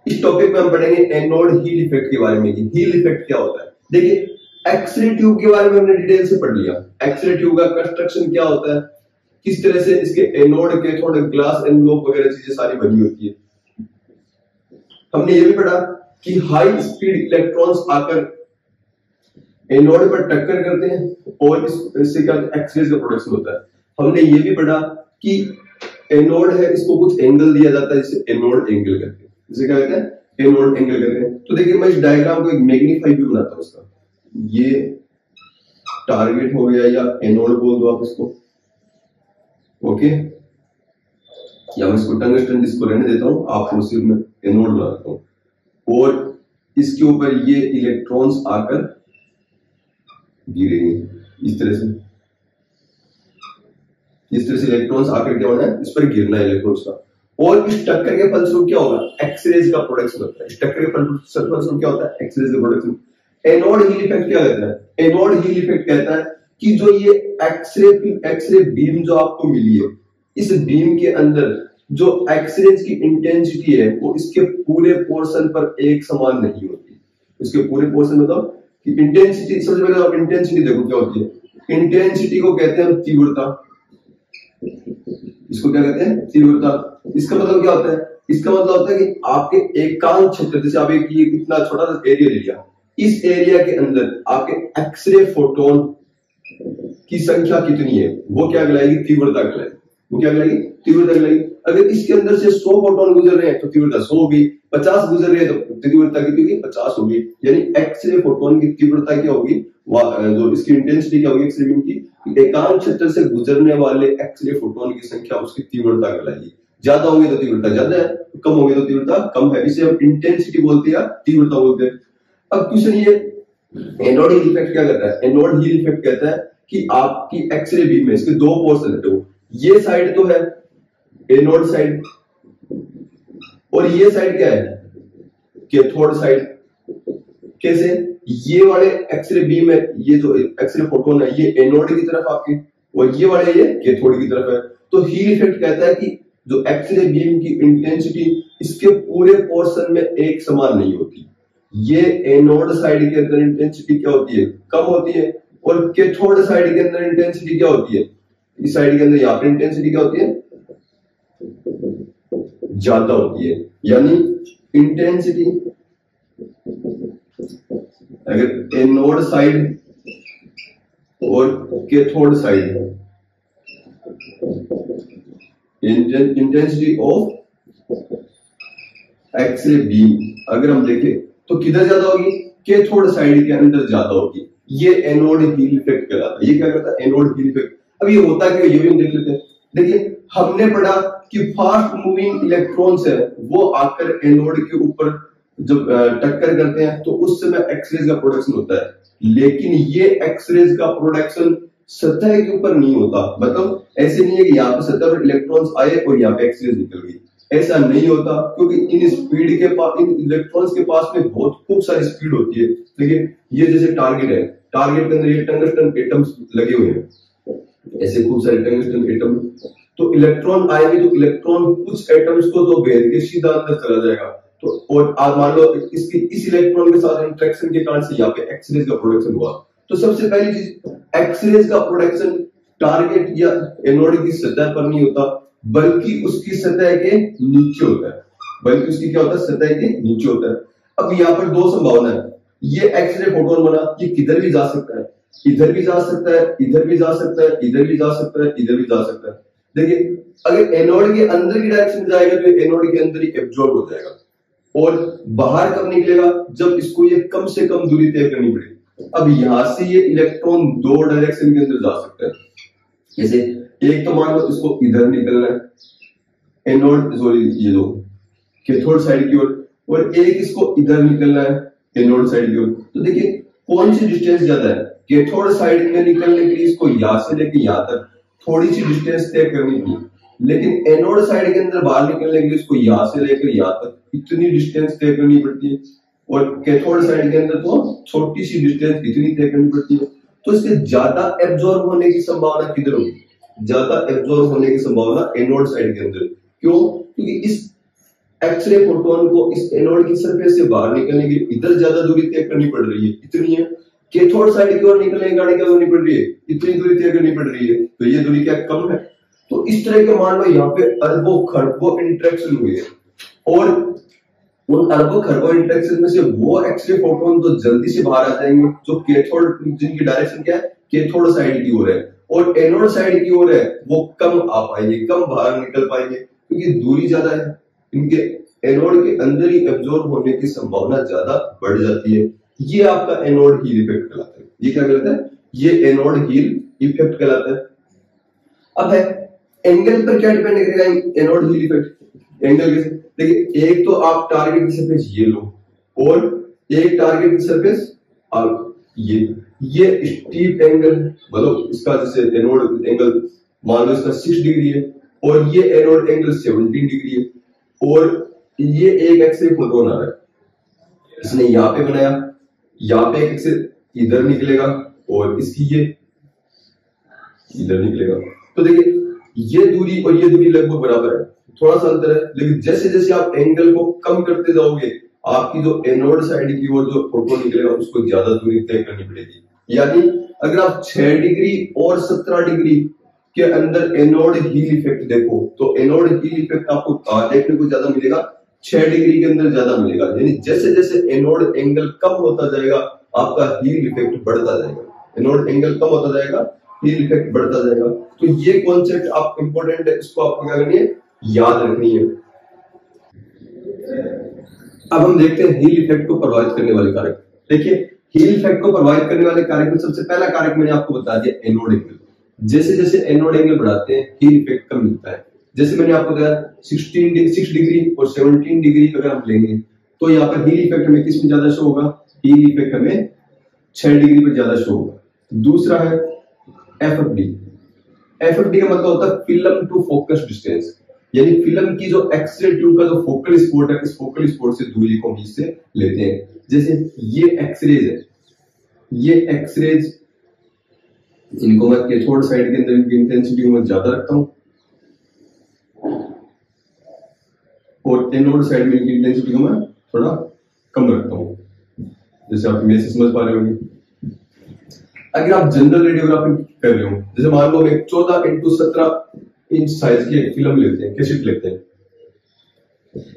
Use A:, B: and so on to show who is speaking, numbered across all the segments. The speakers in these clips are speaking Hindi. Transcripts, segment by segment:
A: इस टॉपिक में हम पढ़ेंगे एनोड हील इफेक्ट के बारे में। हील इफेक्ट क्या होता है? देखिए एक्सरे ट्यूब के बारे में हमने डिटेल से पढ़ लिया। एक्सरे ट्यूब का कंस्ट्रक्शन क्या होता है, किस तरह से इसके एनोड के थोड़े ग्लास एनवलप वगैरह चीजें सारी बनी होती है। हमने ये भी पढ़ा कि हाई स्पीड इलेक्ट्रॉन्स आकर एनोड पर टक्कर करते हैं और इससे क्या एक्सरे का प्रोडक्शन होता है। हमने ये भी पढ़ा कि एनोड है, इसको कुछ एंगल दिया जाता है जिसे एनोड एंगल कहते हैं। जिसे क्या कहते हैं? एनोड एंगल कहते हैं। तो देखिए मैं इस डायग्राम को एक मैग्नीफाई व्यू बनाता हूं इसका। ये टारगेट हो गया या एनोड बोल दो आप इसको, ओके, या मैं इसको टंगस्टन इसको रहने देता हूं, आपको सिर्फ मैं एनोड बना देता हूं और इसके ऊपर ये इलेक्ट्रॉन्स आकर गिरेंगे इस तरह से। इस तरह से इलेक्ट्रॉन्स आकर क्या होना है, इस पर गिरना है इलेक्ट्रॉन्स का। और इस टक्कर के फलस्वरूप क्या होगा? एक्सरेज का प्रोडक्शन होता है। इस टक्कर के फलस्वरूप क्या होता है? एक्सरेज का प्रोडक्शन। एनोड हील इफेक्ट क्या कहता है? एनोड हील इफेक्ट कहता है कि जो ये एक्सरे बीम जो आपको मिली है, इस बीम के अंदर जो एक्सरेज की इंटेंसिटी है वो इसके पूरे पोर्शन पर एक समान नहीं होती। इसके पूरे पोर्शन मतलब कि इंटेंसिटी, सबसे पहले आप इंटेंसिटी देखो क्या होती है। इंटेंसिटी को कहते हैं तीव्रता। इसको क्या कहते हैं? तीव्रता। इसका मतलब क्या होता है? इसका मतलब होता है कि आपके एकांक क्षेत्र, जैसे आप एक ये इतना छोटा सा एरिया ले लिया, इस एरिया के अंदर आपके एक्सरे फोटोन की संख्या कितनी है वो क्या कहलाएगी? तीव्रता कहलाएगी। वो क्या कहलाएगी? तीव्रता कहलाएगी। अगर इसके अंदर से 100 फोटोन गुजर रहे हैं तो तीव्रता 100 होगी, 50 गुजर रहे हैं तो तीव्रता कितनी होगी? 50 होगी। यानी एक्सरे फोटोन की तीव्रता क्या होगी? जो इसकी इंटेंसिटी क्या होगी एक्सरे बीम की? एकांक क्षेत्र से गुजरने वाले एक्सरे फोटोन की संख्या उसकी तीव्रता कहलाएगी। ज्यादा होंगे तो तीव्रता ज्यादा है, कम होंगे तो तीव्रता कम है। इसे हम इंटेंसिटी बोलते हैं या तीव्रता बोलते हैं। अब क्वेश्चन ये, एनोड हील इफेक्ट क्या कहता है? एनोड हील इफेक्ट कहता है कि आपकी एक्सरे बीम में इसके दो पोर्शन है। तो ये साइड तो है एनोड साइड और ये साइड क्या है? Cathode side. कैसे? ये वाले एक्सरे बीम है, ये जो एक्सरे फोटोन है ये एनोड की तरफ आपके, और ये वाले ये कैथोड की तरफ है। तो हील इफेक्ट कहता है कि जो एक्सरे बीम की इंटेंसिटी इसके पूरे पोर्शन में एक समान नहीं होती। ये एनोड साइड के अंदर इंटेंसिटी क्या होती है? कम होती है, और कैथोड साइड के अंदर इंटेंसिटी क्या होती है? इस साइड के अंदर यहाँ पे इंटेंसिटी क्या होती है? ज्यादा होती है। यानी इंटेंसिटी अगर एनोड साइड और cathode side, intensity of X ray beam अगर हम देखें तो किधर ज्यादा होगी? कैथोड साइड के अंदर ज्यादा होगी। ये एनोड हील इफेक्ट कहलाता है। ये क्या कहता है? Anode heel effect. अब ये होता क्या, ये भी हम देख लेते हैं। देखिए हमने पढ़ा कि फास्ट मूविंग इलेक्ट्रॉन्स है वो आकर एनोड के ऊपर जब टक्कर करते हैं तो उस समय एक्सरेज का प्रोडक्शन होता है। लेकिन ये एक्सरेज का प्रोडक्शन सतह के ऊपर नहीं होता। मतलब ऐसे नहीं है कि यहाँ पे सतह पर इलेक्ट्रॉन्स आए और यहाँ पे एक्सरेज निकल गई, ऐसा नहीं होता। क्योंकि इन स्पीड के पास, इन इलेक्ट्रॉन्स के पास में बहुत खूब सारी स्पीड होती है। देखिए ये जैसे टारगेट है, टारगेट के अंदर ये टंगस्टन एटम्स लगे हुए हैं, ऐसे खूब सारे टंगस्टन एटम। तो इलेक्ट्रॉन आएंगे तो इलेक्ट्रॉन कुछ एटम्स को तो भेद के सीधा अंदर चला जाएगा। तो और आप मान लो इसकी इस इलेक्ट्रॉन के साथ इंटरेक्शन के कारण से यहाँ पे एक्सरेज का प्रोडक्शन हुआ। तो सबसे पहली चीज, एक्सरेज का प्रोडक्शन टारगेट या एनोड की सतह पर नहीं होता बल्कि उसकी सतह के नीचे होता है। बल्कि उसकी क्या होता है? सतह के नीचे होता है। अब यहाँ पर दो संभावना है। ये एक्सरे फोटोन बना, ये किधर भी जा सकता है, इधर भी जा सकता है, इधर भी जा सकता है, इधर भी जा सकता है, इधर भी जा सकता है। देखिए अगर एनोड के अंदर की डायरेक्शन में जाएगा तो एनोड के अंदर ही एब्जॉर्ब हो जाएगा, और बाहर कब निकलेगा? जब इसको ये कम से कम दूरी तय करनी पड़ेगी। अब यहां से ये इलेक्ट्रॉन दो डायरेक्शन के अंदर जा सकता है। जैसे एक तो मान लो इसको इधर निकलना है एनोड, सॉरी ये दो कैथोड साइड की ओर, और एक इसको इधर निकलना है एनोड साइड की ओर। तो देखिए कौन सी डिस्टेंस ज्यादा है? कैथोड साइड में निकलने के लिए इसको यहां से लेके यहां तक थोड़ी सी डिस्टेंस तय करनी थी, लेकिन एनोड साइड के अंदर बाहर निकलने के लिए इसको यहां से लेकर यहां तक इतनी डिस्टेंस तय करनी पड़ती है, और कैथोड साइड के अंदर तो छोटी सी डिस्टेंस इतनी तय करनी पड़ती है। तो इसके ज्यादा एब्जॉर्ब होने की संभावना किधर होगी? ज्यादा एब्जॉर्ब होने की संभावना एनोड साइड के अंदर। क्यों? क्योंकि इस एक्सरे फोटोन को इस एनोड की सरफेस से बाहर निकलने के लिए इधर ज्यादा दूरी तय करनी पड़ रही है, इतनी है। कैथोड साइड की ओर निकलने गाड़ी क्या करनी पड़ रही है, इतनी दूरी तय करनी पड़ रही है, तो ये दूरी क्या कम है। तो इस तरह के मान लो यहाँ पे अरबों खरबों इंटरेक्शन हुए हैं, और उन अरबों खरबों इंटरेक्शन में से वो एक्सरे फोटोन तो जल्दी से बाहर आ जाएंगे जो कैथोड, जिनकी डायरेक्शन क्या है, कैथोड साइड की ओर है, और एनोड साइड की ओर है वो कम आ पाएंगे, कम बाहर निकल पाएंगे, क्योंकि दूरी ज्यादा है। इनके एनोड के अंदर ही एब्जॉर्ब होने की संभावना ज्यादा बढ़ जाती है। ये आपका एनोड हील इफेक्ट कहलाता है। ये क्या कहलाता है, ये एनोड हील इफेक्ट कहलाता है। अब है एंगल पर क्या डिपेंड करेगा एनोड हील इफेक्ट, एंगल कैसे, देखिए एक तो आप टारगेट की सरफेस ये लो, और एक टारगेट की सरफेस आप ये स्टीप एंगल, मतलब इसका जैसे एनोड एंगल मान लो इसका 6 डिग्री है, और ये एनोड एंगल 17 डिग्री है, और ये एक एक्सरे फोटोन आ रहा है, इसने यहां पे बनाया, यहां पे एक एक्सरे इधर निकलेगा, और इसकी ये इधर निकलेगा। तो देखिए ये दूरी और ये दूरी लगभग बराबर है, थोड़ा सा अंतर है, लेकिन जैसे जैसे आप एंगल को कम करते जाओगे आपकी जो एनोड साइड की ओर जो फोटोन निकलेगा उसको ज्यादा दूरी तय करनी पड़ेगी। यानी अगर आप 6 डिग्री और 17 डिग्री के अंदर एनोड हील इफेक्ट देखो, तो एनोड हील इफेक्ट आपको देखने को ज्यादा मिलेगा, 6 डिग्री के अंदर ज्यादा मिलेगा। यानी जैसे जैसे एनोड एंगल कम होता जाएगा आपका हील इफेक्ट बढ़ता जाएगा, एनोड एंगल कम होता जाएगा, हील इफेक्ट बढ़ता जाएगा। तो ये कॉन्सेप्ट आप इंपॉर्टेंट है, इसको आपको क्या करनी है, याद रखनी है। अब हम देखते हैं हील इफेक्ट को प्रभावित करने वाले कारक। देखिए हील इफेक्ट को प्रभावित करने वाले कारक में सबसे पहला कारक मैंने आपको बता दिया एनोड एंगल। जैसे जैसे एनोड एंगल बढ़ाते हैं हील इफेक्ट कम मिलता है। जैसे मैंने आपको बताया 6 डिग्री और 17 डिग्री अगर हम लेंगे तो यहाँ पर हील इफेक्ट हमें किस में ज्यादा शो होगा, हील इफेक्ट हमें 6 डिग्री पर ज्यादा शो होगा। दूसरा है एफएफडी। एफएफडी का मतलब होता है फिल्म टू फोकस डिस्टेंस, यानी फिल्म की जो एक्सरे ट्यूब का जो फोकल स्पॉट है, इस फोकल स्पॉट से दूरी को हम इससे लेते हैं। जैसे ये एक्सरेज है, ये एक्सरेज इनको मैं कैथोड साइड के अंदर इनकी इंटेंसिटी को मैं ज्यादा रखता हूं, और एनोड साइड में इनकी इंटेंसिटी को मैं थोड़ा कम रखता हूं, जैसे आप मेरे से समझ पा रहे होंगे। अगर आप जनरल रेडियोग्राफी कर रहे हो, जैसे मान लो एक 14 इंटू 17 इंच साइज की फिल्म लेते हैं, कैसेट लेते हैं,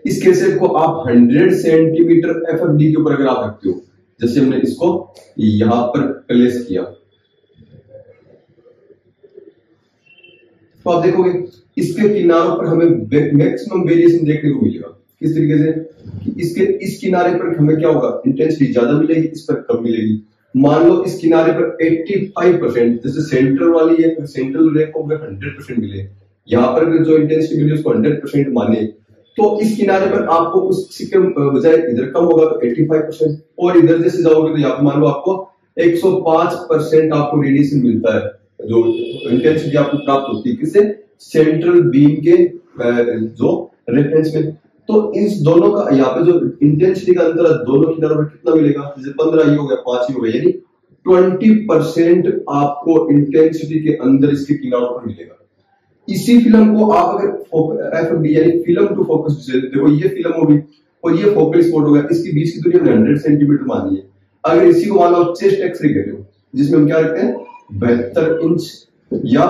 A: इस कैसेट को आप 100 सेंटीमीटर एफएफडी के ऊपर अगर आप रखते हो, जैसे हमने इसको यहां पर प्लेस किया, तो आप देखोगे इसके किनारों पर हमें मैक्सिमम वेरिएशन देखने को मिलेगा। किस तरीके से कि इसके इस किनारे पर हमें क्या होगा, इंटेंसिटी ज्यादा मिलेगी, इस पर कम मिलेगी। मान लो इस किनारे पर 85%, जैसे सेंट्रल वाली है, सेंट्रल रे को 100% मिले, यहाँ पर जो इंटेंसिटी मिली उसको 100% माने, तो इस किनारे पर आपको उसके बजाय इधर कम होगा तो 85%, और इधर जैसे जाओगे तो यहाँ मान लो आपको 105% आपको रेडिएशन मिलता है, जो इंटेंसिटी आपको प्राप्त होती है किससे, सेंट्रल बीम के जो रेफरेंस में। तो इस दोनों का यहाँ पे जो इंटेंसिटी का अंतर है दोनों किनारों पर कितना मिलेगा, जैसे 15 ही हो गया, 5 ही हो गया, यानी 20% आपको इंटेंसिटी के अंदर इसके किनारों पर मिलेगा। इसी फिल्म को आप अगर एफएफडी यानी फिल्म टू फोकस, देखो ये फिल्म होगी और ये फोकल स्पॉट होगा, इसके बीच की दूरी हमने 100 सेंटीमीटर मानी है। अगर इसी को मान लो चेस्ट एक्सरे कर रहे हो, जिसमें हम क्या रखते हैं 72 इंच या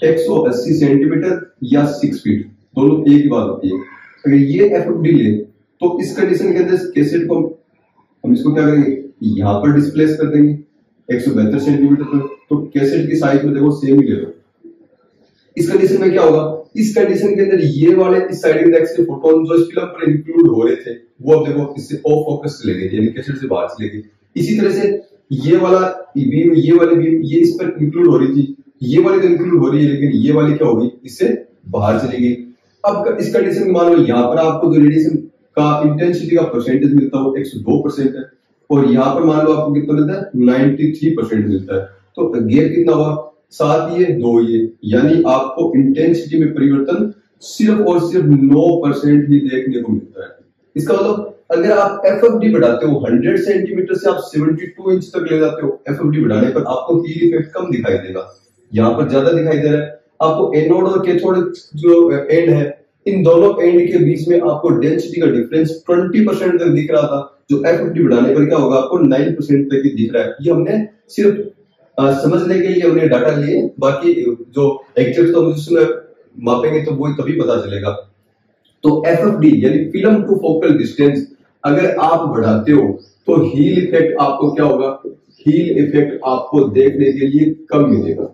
A: 180 सेंटीमीटर या 6 फीट, दोनों एक ही बात होती है। अगर ये एफएफडी ले तो इस कंडीशन के अंदर कैसेट को हम इसको क्या करेंगे, यहां पर डिस्प्लेस कर देंगे 172 सेंटीमीटर पर, तो कैसेट की साइज में देखो सेम ही ले लो। इस कंडीशन में क्या होगा, इस कंडीशन के अंदर ये वाले इस साइड के एक्सरे फोटोन जो इस फिल्म पर इंक्लूड हो रहे थे वो अब देखो इससे ऑफ फोकस चले गए, यानी कैसेट से बाहर चले गए। इसी तरह से ये वाला बीम, ये वाली बीम ये इस पर इंक्लूड हो रही थी, ये वाली तो इंक्लूड हो रही है, लेकिन ये वाली क्या होगी, इससे बाहर चली गई। अब इस कंडीशन में मान लो यहाँ पर आपको जो रेडिएशन का इंटेंसिटी का परसेंटेज मिलता है वो 102% है, और यहाँ पर मान लो आपको कितना मिलता है 93% मिलता है। तो गैप कितना हुआ, 7 ये 2 ये, यानी आपको इंटेंसिटी में परिवर्तन सिर्फ और सिर्फ 9% ही देखने को मिलता है। इसका मतलब अगर आप एफएफडी बढ़ाते हो 100 सेंटीमीटर से आप 72 इंच तक ले जाते हो, एफएफडी बढ़ाने पर आपको हील इफेक्ट कम दिखाई देगा, यहाँ पर ज्यादा दिखाई दे रहा है। आपको एनोड और कैथोड जो एंड है इन दोनों एंड के बीच में आपको डेंसिटी का डिफरेंस 20% तक दिख रहा था, जो FFD बढ़ाने पर क्या होगा आपको 9% तक ही दिख रहा है। ये हमने सिर्फ समझने के लिए हमने डाटा लिए, बाकी जो एग्जैक्ट तो उसमें मापेंगे तो वो तभी पता चलेगा। तो FFD यानी फिल्म टू फोकल डिस्टेंस अगर आप बढ़ाते हो तो हील इफेक्ट आपको क्या होगा, हील इफेक्ट आपको देखने के लिए कम मिलेगा।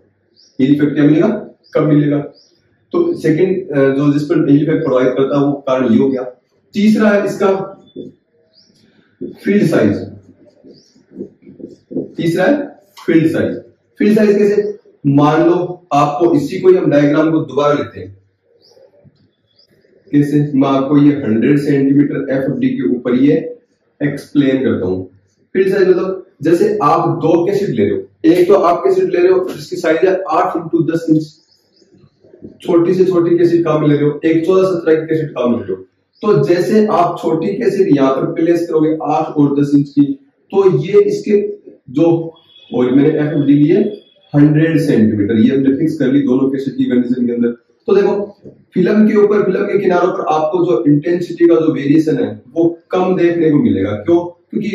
A: हील इफेक्ट क्या मिलेगा, कम मिलेगा। तो सेकंड जो जिस पर हील इफेक्ट प्रोवाइड करता है वो कारण ये हो गया। तीसरा है इसका फील्ड साइज। तीसरा है फील्ड साइज। फील्ड साइज कैसे, मान लो आपको इसी को हम डायग्राम को दोबारा लेते हैं। कैसे, मैं आपको ये 100 सेंटीमीटर FFD के ऊपर ये एक्सप्लेन करता हूं। फील्ड साइज मतलब जैसे आप दो कैसेट ले रहे हो, एक तो आप कैसेट ले रहे हो जिसकी साइज है 8 × 10 इंच, छोटी से छोटी कैसेट काम ले रहे हो, एक 14-17 की कैसेट काम ले रहे हो। तो जैसे आप छोटी कैसेट यहाँ पर प्लेस करोगे 8 और 10 इंच की, तो ये इसके जो, और मैंने FFD लिए 100 सेंटीमीटर, ये हमने फिक्स कर ली दोनों कैसेट की कंडीशन के अंदर। तो देखो फिल्म के ऊपर, फिल्म के किनारों पर आपको जो इंटेंसिटी का जो वेरिएशन है वो कम देखने को मिलेगा। क्यों, क्योंकि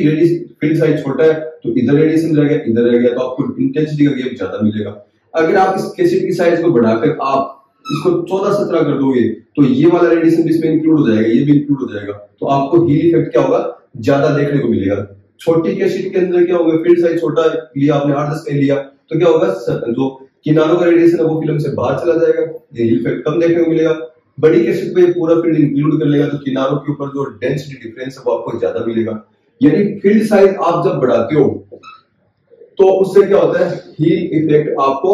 A: फील्ड साइज छोटा है तो इधर रेडिएशन रह गया, इधर रह गया, तो आपको इंटेंसिटी का गैप ज्यादा मिलेगा। अगर आप इस कैसेट की साइज को बढ़ाकर आप इसको 14-17 कर दोगे तो ये वाला रेडिएशन भी इसमें इंक्लूड हो जाएगा, ये भी इंक्लूड हो जाएगा, तो आपको हील इफेक्ट क्या होगा, ज्यादा देखने को मिलेगा। छोटी कैसेट के अंदर क्या होगा, फील्ड साइज छोटा लिया आपने 8-10 का लिया, तो क्या होगा, जो किनारों का रेडिएशन है वो फिल्म से बाहर चला जाएगा, ये हील इफेक्ट कम देखने को मिलेगा। बड़ी कैसेट पे पूरा फील्ड इंक्लूड कर लेगा तो किनारों के ऊपर जो डेंसिटी डिफरेंस है वो आपको ज्यादा मिलेगा। यानी फील्ड साइज आप जब बढ़ाते हो तो उससे क्या होता है, हील इफेक्ट आपको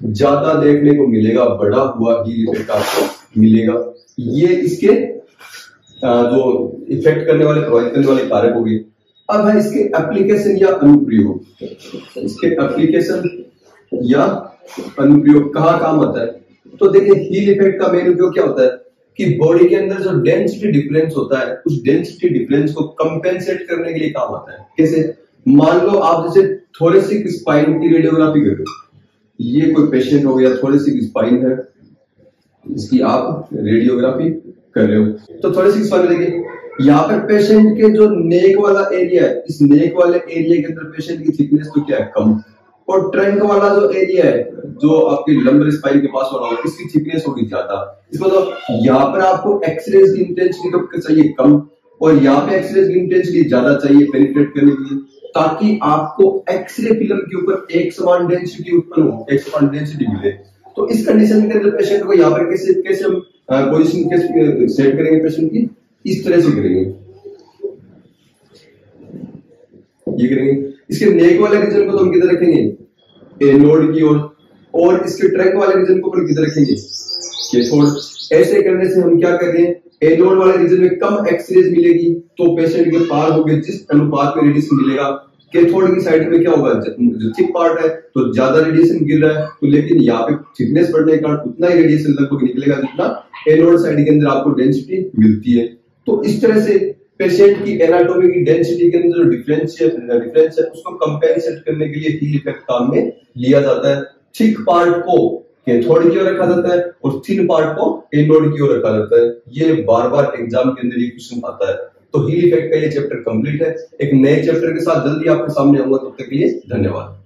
A: ज्यादा देखने को मिलेगा, बड़ा हुआ हील इफेक्ट आपको मिलेगा। ये इसके जो इफेक्ट करने वाले, प्रोवाइड करने वाले कारक हो गए। अब है इसके एप्लीकेशन या अनुप्रयोग। इसके एप्लीकेशन या अनुप्रयोग कहाँ काम आता है, तो देखिए हील इफेक्ट का मेन उपयोग क्या होता है कि बॉडी के अंदर जो डेंसिटी डिफरेंस होता है उस डेंसिटी डिफरेंस को कंपेंसेट करने के लिए काम आता है। कैसे, मान लो आप जैसे थोरेसिक स्पाइन की रेडियोग्राफी कर रहे हो, ये कोई पेशेंट हो गया, थोरेसिक स्पाइन है, इसकी आप रेडियोग्राफी कर रहे हो, तो थोरेसिक स्पाइन देखिए यहाँ पर पेशेंट के जो नेक वाला एरिया है, इस नेक वाले एरिया के अंदर पेशेंट की थिकनेस तो क्या है, कम, और ट्रंक वाला जो एरिया है जो आपकी लंबर स्पाइन के पास वाला होगा इसकी थिकनेस होगी ज्यादा। इसका मतलब यहाँ पर आपको एक्सरेज की इंटेंसिटी तो चाहिए कम, और यहाँ पे एक्सरे की इंटेंसिटी ज्यादा चाहिए पेनिट्रेट करने के लिए, ताकि आपको एक्सरे फिल्म के ऊपर एक समान डेंसिटी उत्पन्न हो, एक समान डेंसिटी मिले। तो इस कंडीशन के अंदर पेशेंट को यहाँ पर कैसे हम पोजीशन कैसे सेट करेंगे पेशेंट की, इस तरह से करेंगे, ये करेंगे। इसके नेक वाले रीजन को तो हम किधर रखेंगे, एनोड की ओर, और इसके ट्रंक वाले रीजन को किधर रखेंगे, कैथोड। ऐसे करने से हम क्या कर रहे हैं, एनोड वाले रीजन में कम एक्सरेज मिलेगी तो पेशेंट के पार हो गए जिस अनुपात में रेडिएशन मिलेगा। कैथोड की साइड में क्या होगा, जो थिक पार्ट है तो ज्यादा रेडिएशन गिर रहा है, तो लेकिन यहाँ पे थिकनेस बढ़ने के कारण उतना ही रेडिएशन लगभग निकलेगा जितना एनोड साइड के अंदर आपको डेंसिटी मिलती है। तो इस तरह से पेशेंट की एनाटॉमी की डेंसिटी के अंदर जो डिफरेंस है उसको कंपेंसेट करने के लिए हील इफेक्ट काम में लिया जाता है। थिक पार्ट को कैथोड की ओर रखा जाता है और थिन पार्ट को एनोड की ओर रखा जाता है। ये बार बार एग्जाम के अंदर ये क्वेश्चन आता है। तो हील इफेक्ट का ये चैप्टर कंप्लीट है। एक नए चैप्टर के साथ जल्दी आपके सामने आऊंगा, तब तक के लिए धन्यवाद।